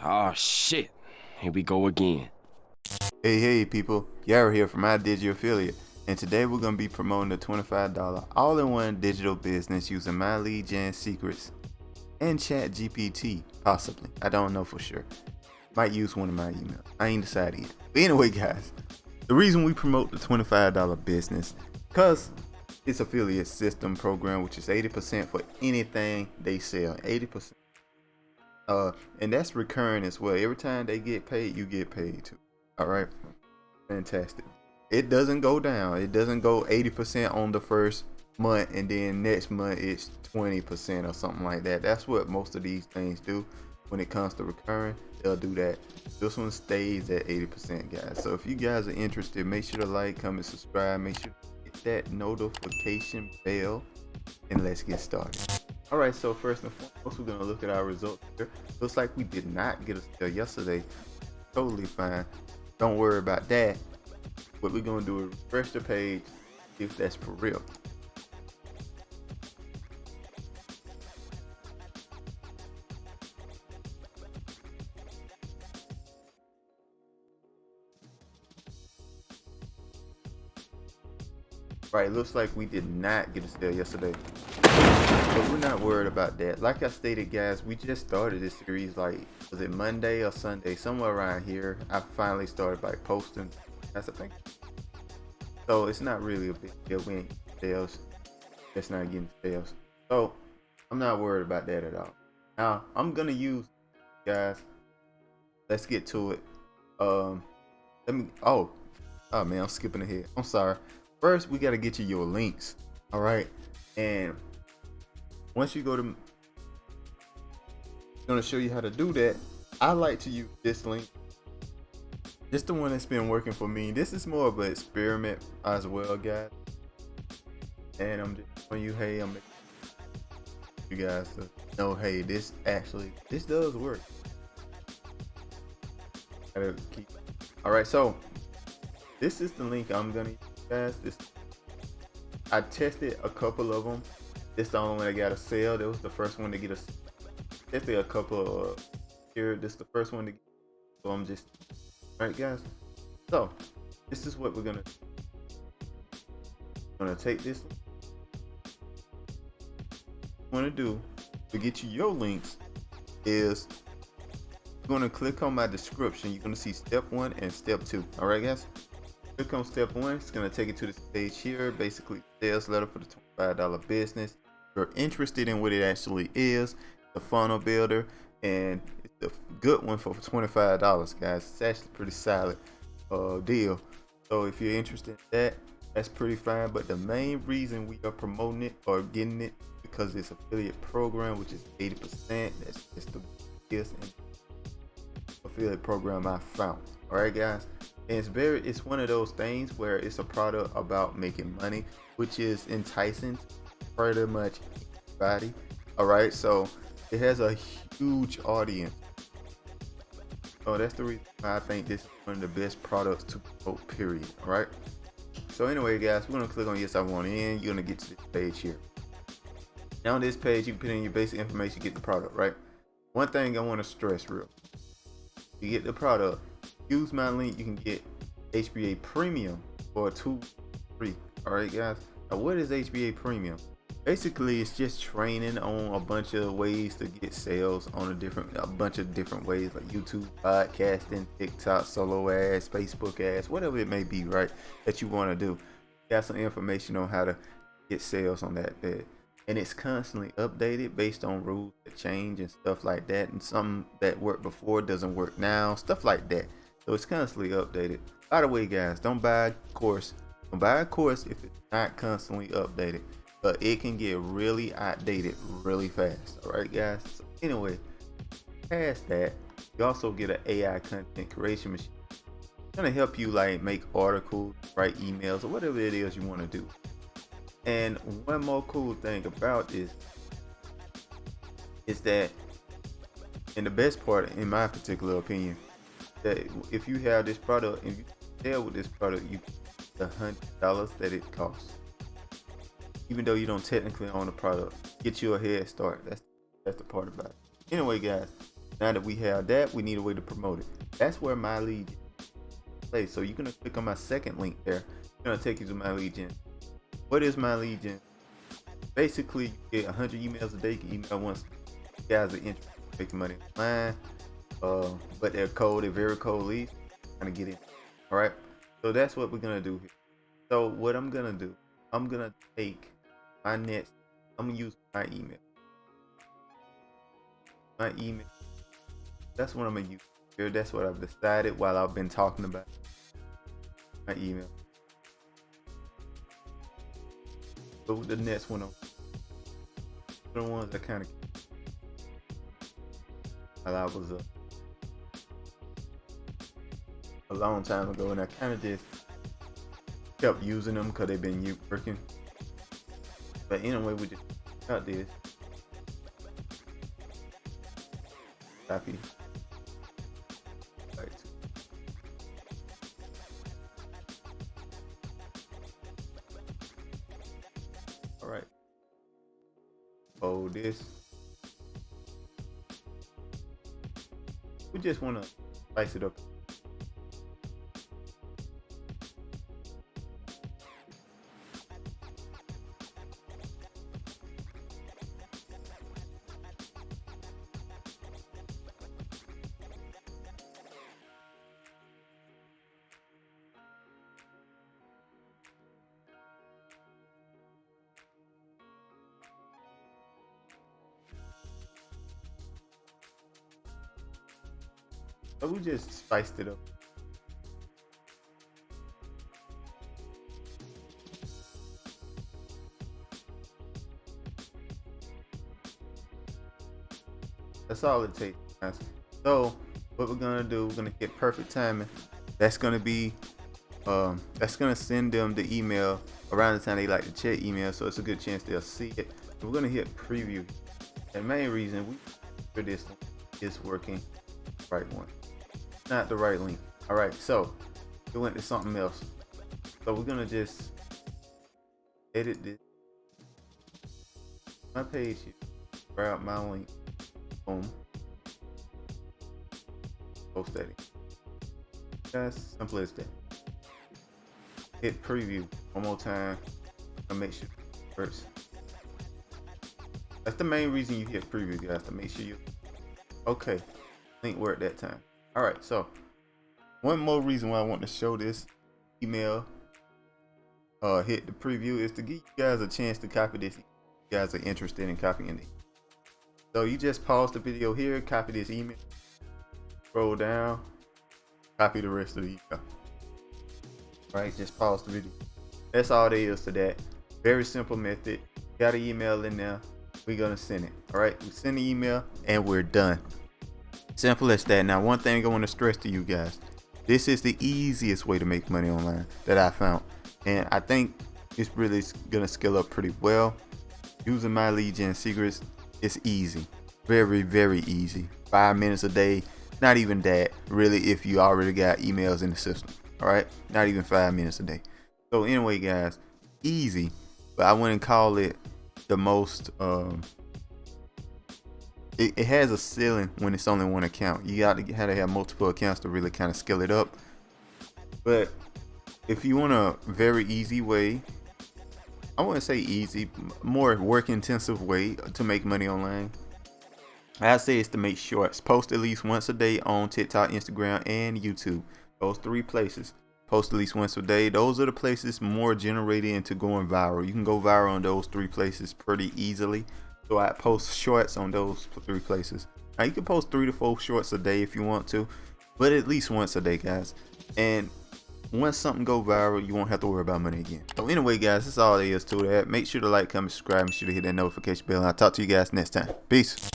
Oh shit. Here we go again. Hey people, Yara here from My Digital Affiliate, and today we're going to be promoting the $25 all-in-one digital business using my lead gen secrets and ChatGPT, possibly. I don't know for sure. Might use one of my emails. I ain't decided yet. But anyway guys, the reason we promote the $25 business, because it's affiliate system program, which is 80% for anything they sell, 80%. And that's recurring as well. Every time they get paid, you get paid too. All right, fantastic. It doesn't go down. It doesn't go 80% on the first month and then next month it's 20% or something like that. That's what most of these things do. When it comes to recurring, they'll do that. This one stays at 80%, guys. So if you guys are interested, make sure to like, comment, subscribe. Make sure to hit that notification bell, and let's get started. All right, so first and foremost, we're gonna look at our results here. Looks like we did not get a sale yesterday. Totally fine. Don't worry about that. What we're gonna do is refresh the page, see if that's for real. Right, looks like we did not get a sale yesterday, but we're not worried about that. Like I stated, guys, we just started this series, like, was it Monday or Sunday, somewhere around here. I finally started by posting. That's the thing. So it's not really a big deal. We ain't getting sales. Just not getting sales. So I'm not worried about that at all. Now I'm gonna use, guys. Let's get to it. Let me. Oh man, I'm skipping ahead. I'm sorry. First, we gotta get you your links. All right, and once you go to, I'm gonna show you how to do that. I like to use this link. This is the one that's been working for me. This is more of an experiment as well, guys. And I'm just showing you, hey, I'm making you guys to know, hey, this does work. Gotta keep. All right, so this is the link I'm gonna use, guys. I tested a couple of them. This is the only one that got a sale. That was the first one to get a. Tested a couple of here. This is the first one to get. So I'm just. All right, guys. So this is what we're gonna. Take this. Want to do to get you your links is you're going to click on my description. You're going to see step 1 and step 2. All right, guys, click on step 1. It's going to take you to this page here, basically sales letter for the $25 business. If you're interested in what it actually is, the funnel builder, and it's a good one for $25, guys. It's actually pretty solid deal. So if you're interested in that, that's pretty fine. But the main reason we are promoting it or getting it, because it's affiliate program, which is 80%. That's just the biggest affiliate program I found. All right, guys, and it's one of those things where it's a product about making money, which is enticing to pretty much everybody. All right, so it has a huge audience. So that's the reason why I think this is one of the best products to promote, period. All right, so anyway, guys, we're gonna click on yes I want in. You're gonna get to this page here. Now on this page, you can put in your basic information, get the product, right? One thing I want to stress real. You get the product, use my link, you can get HBA Premium for 2 free. All right, guys. Now what is HBA Premium? Basically, it's just training on a bunch of ways to get sales on a bunch of different ways, like YouTube, podcasting, TikTok, solo ads, Facebook ads, whatever it may be, right? That you want to do. Got some information on how to get sales on that bed. And it's constantly updated based on rules that change and stuff like that, and some that worked before doesn't work now, stuff like that. So it's constantly updated. By the way, guys, don't buy a course. Don't buy a course if it's not constantly updated, but it can get really outdated really fast. All right, guys. So anyway, past that, you also get an AI content creation machine. It's gonna help you like make articles, write emails, or whatever it is you want to do. And one more cool thing about this is that, and the best part, in my particular opinion, that if you have this product and you sell with this product, you get the $100 that it costs. Even though you don't technically own the product, get you a head start. That's the part about it. Anyway, guys, Now that we have that, we need a way to promote it. That's where My Lead Gen plays. So you're gonna click on my second link there. It's gonna take you to My Lead Gen. What is My Lead Gen? Basically, you get 100 emails a day. You can email once. You guys are interested in making money online, but they're cold, they're very cold leads. Trying to get in. All right. So that's what we're gonna do here. So what I'm gonna do, I'm gonna take my next. I'm gonna use my email. My email. That's what I'm gonna use here. That's what I've decided while I've been talking about my email. So the next one, the ones that kind of while I was a long time ago, and I kind of just kept using them because they've been working. But anyway, we just got this. Copy. Right. All right. Hold this. We just want to spice it up. So we just spiced it up. That's all it takes, guys. So what we're gonna do, we're gonna hit perfect timing. That's gonna be that's gonna send them the email around the time they like to check email, so it's a good chance they'll see it. We're gonna hit preview. The main reason we for this is working right one, not the right link. All right, so we went to something else. So we're gonna just edit this. My page here, grab my link, boom, post that in. That's simple as that. Hit preview one more time to make sure it works. That's the main reason you hit preview, guys, to make sure you okay. Link worked that time. All right, so one more reason why I want to show this email hit the preview is to give you guys a chance to copy this. You guys are interested in copying it. So you just pause the video here, copy this email, scroll down, copy the rest of the email. Right, just pause the video. That's all there is to that. Very simple method. Got an email in there, we're gonna send it. All right, we send the email and we're done. Simple as that. Now, one thing I want to stress to you guys, this is the easiest way to make money online that I found, and I think it's really gonna scale up pretty well. Using My Lead Gen secrets, it's easy, very, very easy. 5 minutes a day, not even that really, if you already got emails in the system. All right, not even 5 minutes a day. So anyway, guys, easy, but I wouldn't call it the most it has a ceiling when it's only one account. You got to have multiple accounts to really kind of scale it up. But if you want a very easy way, I wouldn't say easy, more work intensive way to make money online, I'd say it's to make shorts. Post at least once a day on TikTok, Instagram, and YouTube. Those 3 places. Post at least once a day. Those are the places more generated into going viral. You can go viral on those 3 places pretty easily. So I post shorts on those 3 places. Now you can post 3 to 4 shorts a day if you want to, but at least once a day, guys. And once something go viral, you won't have to worry about money again. So anyway, guys, that's all there is to that. Make sure to like, comment, subscribe, make sure to hit that notification bell, and I'll talk to you guys next time. Peace.